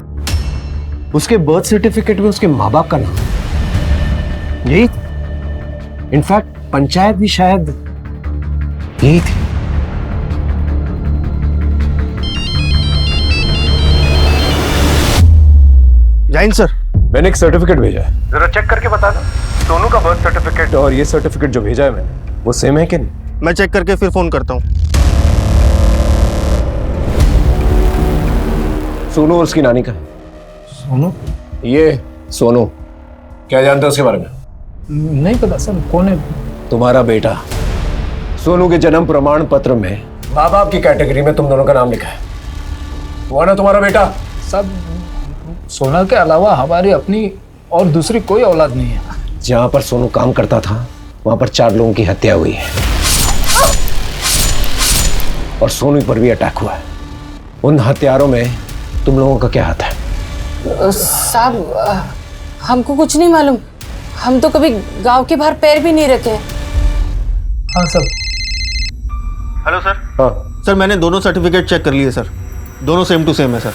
Speaker 5: उसके बर्थ सर्टिफिकेट में उसके माँ बाप का नाम यही, इनफैक्ट पंचायत भी शायद यही थी।
Speaker 8: जैन सर,
Speaker 5: मैंने एक सर्टिफिकेट भेजा है,
Speaker 8: जरा चेक करके बता दो। सोनू का बर्थ सर्टिफिकेट
Speaker 5: और ये सर्टिफिकेट जो भेजा है मैंने वो सेम है कि नहीं?
Speaker 8: मैं चेक करके फिर फोन करता हूँ।
Speaker 5: सोनू और उसकी नानी का।
Speaker 15: सोनू?
Speaker 5: ये सोनू, क्या जानते हो उसके बारे में?
Speaker 15: नहीं पता सर, कौन है?
Speaker 5: तुम्हारा बेटा। सोनू के जन्म प्रमाण पत्र में माँ बाप की कैटेगरी में तुम दोनों का नाम लिखा है। वो ना तुम्हारा बेटा?
Speaker 15: सब सोना के अलावा हमारी अपनी और दूसरी कोई औलाद नहीं है।
Speaker 5: जहां पर सोनू काम करता था वहां पर 4 लोगों की हत्या हुई है और सोनू पर भी अटैक हुआ है। उन हत्यारों में तुम लोगों का क्या हाथ है?
Speaker 3: साहब, हमको कुछ नहीं मालूम। हम तो कभी गांव के बाहर पैर भी नहीं रखे।
Speaker 15: हाँ सर।
Speaker 8: Hello sir.
Speaker 5: हाँ
Speaker 8: सर, मैंने दोनों सर्टिफिकेट चेक कर लिए सर, दोनों सेम टू सेम है सर।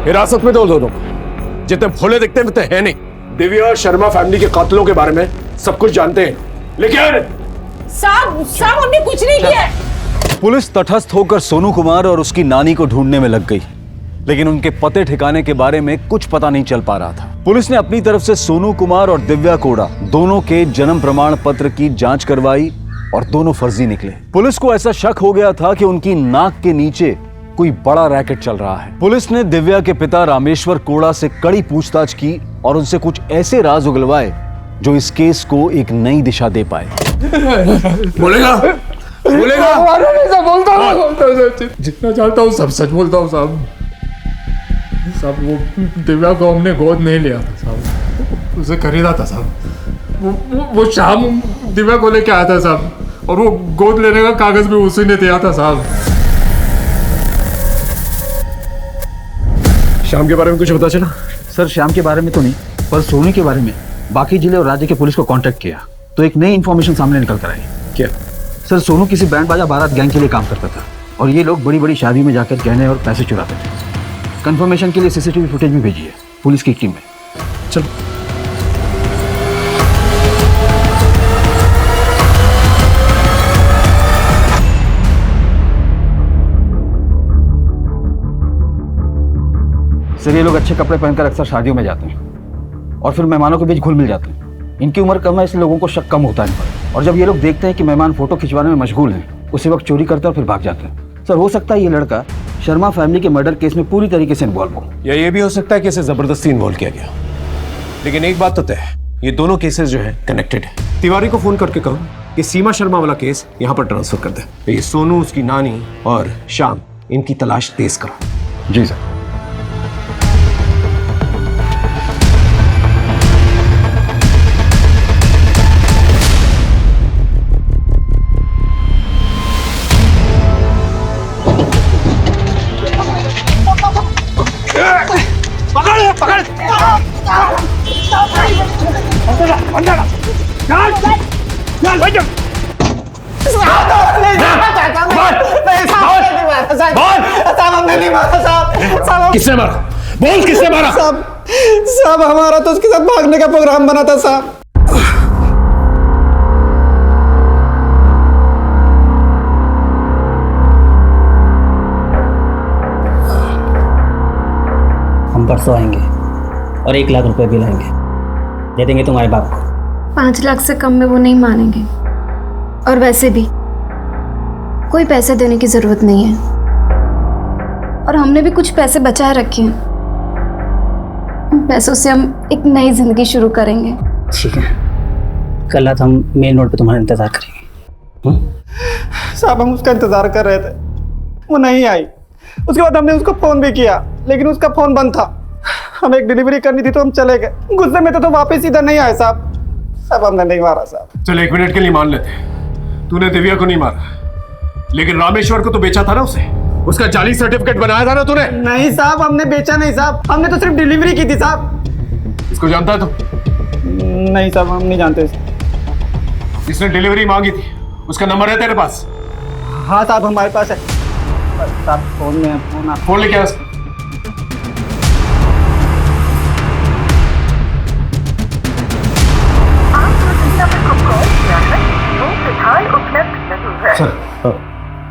Speaker 5: हिरासत में दो दोनों, जितने भोले दिखते हैं उतने हैं नहीं। दिव्या और शर्मा फैमिली के कातलों के बारे में सब कुछ जानते हैं, लेकिन
Speaker 3: साहब हमने कुछ नहीं किया।
Speaker 18: पुलिस तटस्थ होकर सोनू कुमार और उसकी नानी को ढूंढने में लग गई, लेकिन उनके पते ठिकाने के बारे में कुछ पता नहीं चल पा रहा था। पुलिस ने अपनी तरफ से सोनू कुमार और दिव्या कोड़ा दोनों के जन्म प्रमाण पत्र की जांच करवाई और दोनों फर्जी निकले। पुलिस को ऐसा शक हो गया था कि उनकी नाक के नीचे कोई बड़ा रैकेट चल रहा है। पुलिस ने दिव्या के पिता रामेश्वर कोड़ा से कड़ी पूछताछ की और उनसे कुछ ऐसे राज उगलवाए जो इस केस को एक नई दिशा दे पाए।
Speaker 5: बोलेगा
Speaker 15: बोलता हूँ, जितना चाहता हूँ सब सच बोलता हूँ साहब। वो दिव्या को हमने गोद नहीं लिया था साहब, उसे खरीदा था साहब। वो शाम दिव्या को लेके आया था साहब, और वो गोद लेने का कागज भी उसी ने दिया था साहब।
Speaker 5: शाम के बारे में कुछ पता चला?
Speaker 19: सर, श्याम के बारे में तो नहीं, पर सोनू के बारे में बाकी जिले और राज्य के पुलिस को कांटेक्ट किया तो एक नई इन्फॉर्मेशन सामने निकल कर आई।
Speaker 5: क्या?
Speaker 19: सर, सोनू किसी बैंड बाजा बारात गैंग के लिए काम करता था और ये लोग बड़ी बड़ी शादी में जाकर गहने और पैसे चुराते थे। कंफर्मेशन के लिए सीसीटीवी फुटेज भी भेजी है पुलिस की टीम में।
Speaker 5: चलो।
Speaker 19: सर, ये लोग अच्छे कपड़े पहनकर अक्सर शादियों में जाते हैं और फिर मेहमानों के बीच घुल मिल जाते हैं। इनकी उम्र कम है इसलिए लोगों को शक कम होता है इन पर, और जब ये लोग देखते हैं कि मेहमान फोटो खिंचवाने में मशगूल हैं, उसी वक्त चोरी करते हैं और फिर भाग जाते हैं। सर, हो सकता है ये लड़का शर्मा फैमिली के मर्डर केस में पूरी तरीके से इन्वॉल्व हो,
Speaker 5: या ये भी हो सकता है कि इसे जबरदस्ती इन्वॉल्व किया गया। लेकिन एक बात तो तय है, ये दोनों केसेस जो है कनेक्टेड है। तिवारी को फोन करके कहो कि सीमा शर्मा वाला केस यहाँ पर ट्रांसफर कर दे। ये सोनू, उसकी नानी और श्याम, इनकी तलाश तेज करो।
Speaker 19: जी सर।
Speaker 5: किसने मारा? बोल, किसने मारा?
Speaker 16: साहब हमारा तो उसके साथ भागने का प्रोग्राम बना था साहब।
Speaker 7: हम परसों आएंगे और 1 लाख रुपए भी लाएंगे, दे देंगे तुम्हारे बाप को।
Speaker 21: 5 लाख से कम में वो नहीं मानेंगे, और वैसे भी कोई पैसे देने की जरूरत नहीं है, और हमने भी कुछ पैसे बचाए रखे हैं। उन पैसों से हम एक नई जिंदगी शुरू करेंगे।
Speaker 7: ठीक है, कल रात हम मेन रोड पे तुम्हारा इंतजार करेंगे।
Speaker 16: साहब, हम उसका इंतजार कर रहे थे, वो नहीं आई। उसके बाद हमने उसको फोन भी किया, लेकिन उसका फोन बंद था। हमें एक डिलीवरी करनी थी तो हम चले गए। गुस्से में तो वापस इधर नहीं आए साहब। साहब, हमने नहीं मारा साहब।
Speaker 5: चल 1 मिनट के लिए मान लेते, तूने दिव्या को नहीं मारा, लेकिन रामेश्वर को तो बेचा था ना उसे। उसका जाली सर्टिफिकेट बनाया था ना तूने?
Speaker 16: नहीं साहब, हमने बेचा नहीं साहब, हमने तो सिर्फ डिलीवरी की थी साहब।
Speaker 5: इसको जानता है तू?
Speaker 16: नहीं साहब, हम नहीं जानते।
Speaker 5: जिसने डिलीवरी मांगी थी उसका नंबर है तेरे पास?
Speaker 16: हाँ साहब हमारे पास है साहब, फोन में है, फोन
Speaker 11: लेके आओ।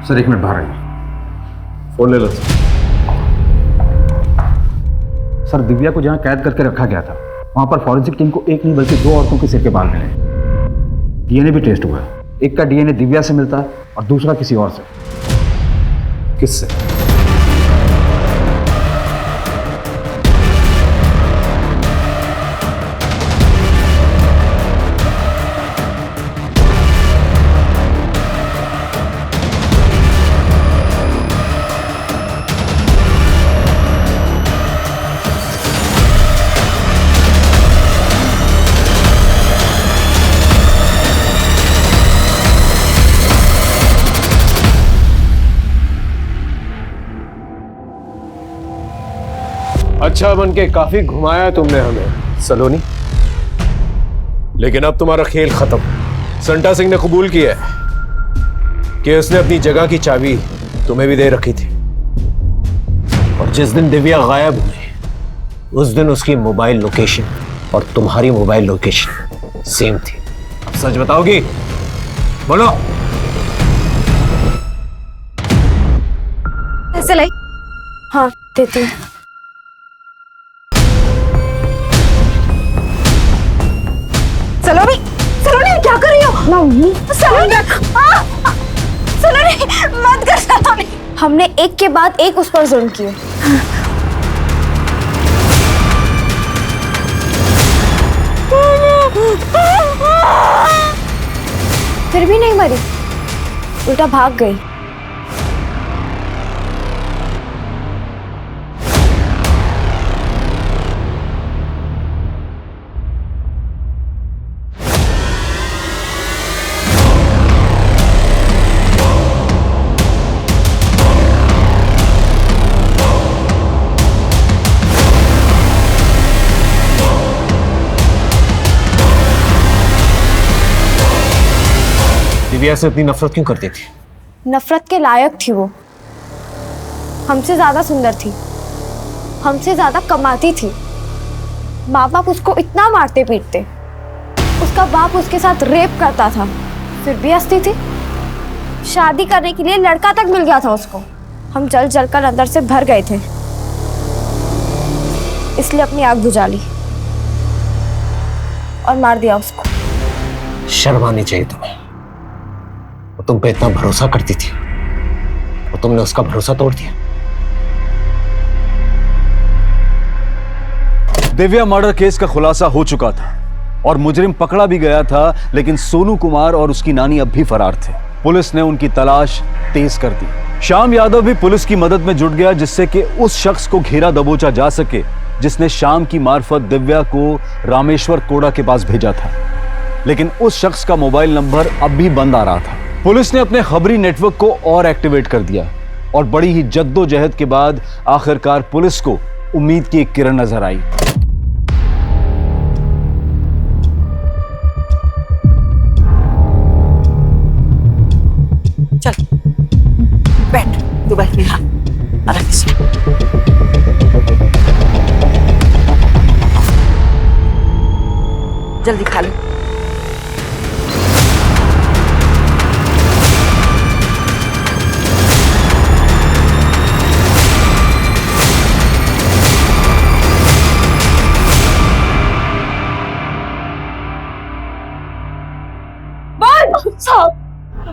Speaker 19: सर 1 मिनट बाहर आइए।
Speaker 5: फोन ले लो।
Speaker 19: सर दिव्या को जहाँ कैद करके रखा गया था वहां पर फॉरेंसिक टीम को एक नहीं बल्कि 2 औरतों के सिर के बाल मिले। डीएनए भी टेस्ट हुआ है। एक का डीएनए दिव्या से मिलता है और दूसरा किसी और से।
Speaker 5: किससे? अच्छा बन के काफी घुमाया तुमने हमें सलोनी, लेकिन अब तुम्हारा खेल खत्म। संटा सिंह ने कबूल किया है कि उसने अपनी जगह की चाबी तुम्हें भी दे रखी थी, और जिस दिन दिव्या गायब हुई उस दिन उसकी मोबाइल लोकेशन और तुम्हारी मोबाइल लोकेशन सेम थी। अब सच बताओगी? बोलो।
Speaker 21: पैसे लाई? हाँ देती हूँ।
Speaker 4: सलोनी, सलोनी क्या कर रही हो? सलोनी, सलोनी मत कर सलोनी।
Speaker 21: हमने एक के बाद एक उस पर जुल्म किए। फिर भी नहीं मरी, उल्टा भाग गई।
Speaker 5: दिव्या से इतनी नफरत क्यों करती थी?
Speaker 21: नफरत के लायक थी वो। हमसे ज्यादा सुंदर थी, हमसे ज्यादा कमाती थी। माँ बाप उसको इतना मारते पीटते, उसका बाप उसके साथ रेप करता था, फिर भी हंसती थी। शादी करने के लिए लड़का तक मिल गया था उसको। हम जल जल कर अंदर से भर गए थे, इसलिए अपनी आग बुझा ली और मार दिया उसको।
Speaker 5: शर्म आनी चाहिए तुम्हें। वो तुम पे इतना भरोसा करती थी और तुमने उसका भरोसा तोड़ दिया।
Speaker 18: दिव्या मर्डर केस का खुलासा हो चुका था और मुजरिम पकड़ा भी गया था, लेकिन सोनू कुमार और उसकी नानी अब भी फरार थे। पुलिस ने उनकी तलाश तेज कर दी। श्याम यादव भी पुलिस की मदद में जुट गया, जिससे कि उस शख्स को घेरा दबोचा जा सके जिसने शाम की मार्फत दिव्या को रामेश्वर कोड़ा के पास भेजा था। लेकिन उस शख्स का मोबाइल नंबर अब भी बंद आ रहा था। पुलिस ने अपने खबरी नेटवर्क को और एक्टिवेट कर दिया और बड़ी ही जद्दोजहद के बाद आखिरकार पुलिस को उम्मीद की एक किरण नजर आई।
Speaker 1: चल बैठ, तू बैठ यहाँ आराम से। जल्दी खा लो।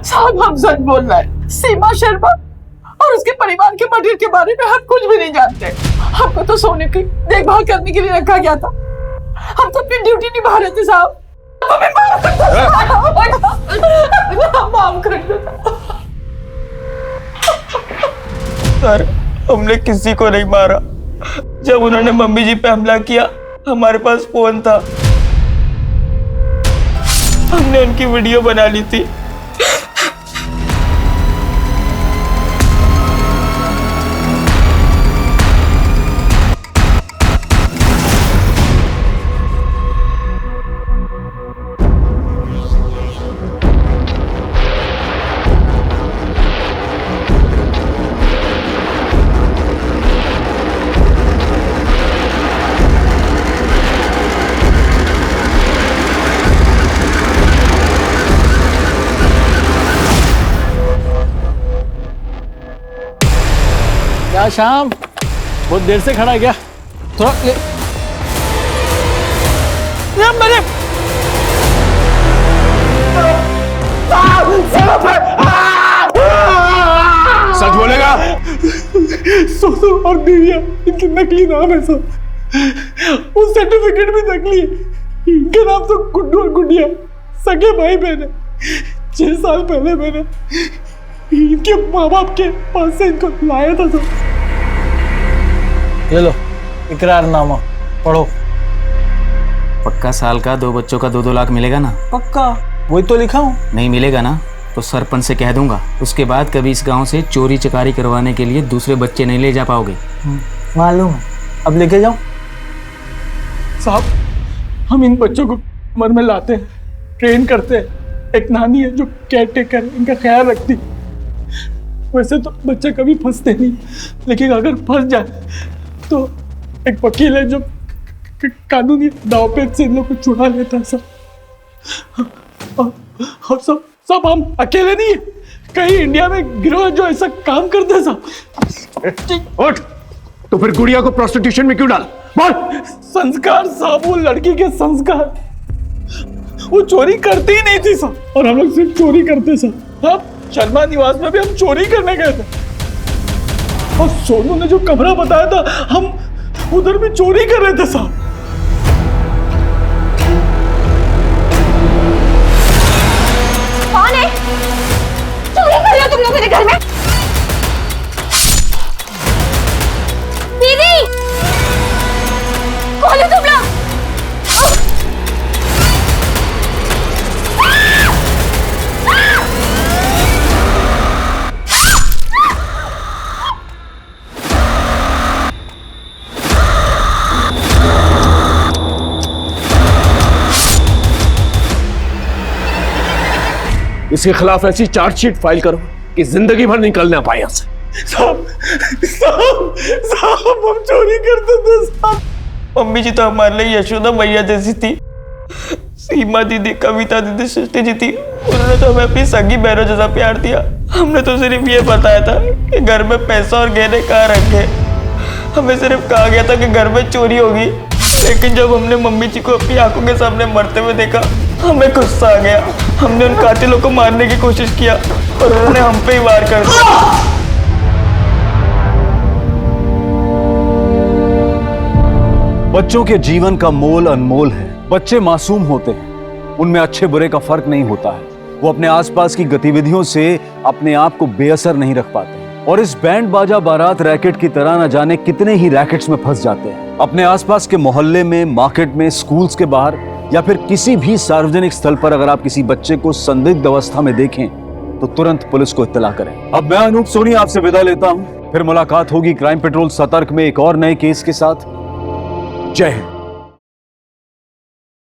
Speaker 15: साहब हम सच बोल रहे हैं। सीमा शर्मा और उसके परिवार के मर्डर के बारे में हम कुछ भी नहीं जानते। हमको तो सोने की देखभाल करने के लिए रखा गया था। हम तो अपनी ड्यूटी निभा रहे थे साहब। माफ कर दो
Speaker 12: सर, हमने किसी को नहीं मारा। जब उन्होंने मम्मी जी पे हमला किया हमारे पास फोन था, हमने उनकी वीडियो बना ली थी।
Speaker 15: क्या शाम, बहुत देर से खड़ा है क्या? थोड़ा ले मेरे
Speaker 5: सच बोलेगा?
Speaker 8: सोनू और दिव्या इनके नकली नाम है सब। उस सर्टिफिकेट भी नकली है। इनका नाम तो गुड्डू और गुडिया सगे भाई बहन है। 6 साल पहले मैंने इनके माँ बाप के पास से इनको लाया था सब।
Speaker 15: ये लो इकरारनामा पढ़ो।
Speaker 20: पक्का साल का 2 बच्चों का 2-2 लाख मिलेगा ना?
Speaker 15: पक्का वही तो लिखा हूँ।
Speaker 20: नहीं मिलेगा ना तो सरपंच से कह दूंगा, उसके बाद कभी इस गांव से चोरी चकारी करवाने के लिए दूसरे बच्चे नहीं ले जा पाओगे।
Speaker 15: मालूम है, अब लेके जाओ।
Speaker 8: साहब, हम इन बच्चों को उम्र में लाते हैं, ट्रेन करते हैं। एक नानी है जो केयर टेकर इनका ख्याल रखती। वैसे तो बच्चे कभी फंसते नहीं, लेकिन अगर फंस जाए तो एक वकील है जो कानूनी दांवपेच से इन लोग को छुड़ा लेता है सब। और सब हम अकेले नहीं है, कहीं इंडिया में गिरोह जो ऐसा काम करते हैं सब।
Speaker 5: उठ, तो फिर गुड़िया को प्रोस्टिट्यूशन में क्यों डाल? बोल।
Speaker 8: संस्कार साहब, वो लड़की के संस्कार, वो चोरी करती ही नहीं थी सब, और हम लोग सिर्फ चोरी करते सब। हाँ, शर्मा निवास में भी हम चोरी करने गए थे, और सोनू ने जो कमरा बताया था हम उधर भी चोरी कर रहे थे साहब।
Speaker 4: कौन है? चोरी कर रहे हो तुम लोग मेरे घर में? दीदी, कौन है तुम लोग?
Speaker 5: इसके खिलाफ ऐसी चार्जशीट फाइल करो कि जिंदगी भर निकल ना पाए यहाँ से।
Speaker 12: साहब हम चोरी करते थे साहब। मम्मी जी तो हमारे लिए यशोदा मैया जैसी थी। सीमा दीदी, कविता दीदी, सृष्टि जी थी, उन्होंने तो हमें अपनी सगी बहनों जैसा प्यार दिया। हमने तो सिर्फ ये बताया था कि घर में पैसा और गहने कहाँ रखे। हमें सिर्फ कहा गया था कि घर में चोरी होगी, लेकिन जब हमने मम्मी जी को अपनी आंखों के सामने मरते हुए देखा, हमें गुस्सा आ गया। हमने उन कातिलों को मारने की कोशिश किया और उन्होंने हम पे ही वार कर दिया।
Speaker 18: बच्चों के जीवन का मोल अनमोल है। बच्चे मासूम होते हैं, उनमें अच्छे बुरे का फर्क नहीं होता है। वो अपने आसपास की गतिविधियों से अपने आप को बेअसर नहीं रख पाते, और इस बैंड बाजा बारात रैकेट की तरह न जाने कितने ही रैकेट्स में फंस जाते हैं। अपने आसपास के मोहल्ले में, मार्केट में, स्कूल्स के बाहर या फिर किसी भी सार्वजनिक स्थल पर अगर आप किसी बच्चे को संदिग्ध अवस्था में देखें तो तुरंत पुलिस को इत्तला करें। अब मैं अनूप सोनी आपसे विदा लेता हूं, फिर मुलाकात होगी क्राइम पेट्रोल सतर्क में एक और नए केस के साथ। जय हिंद।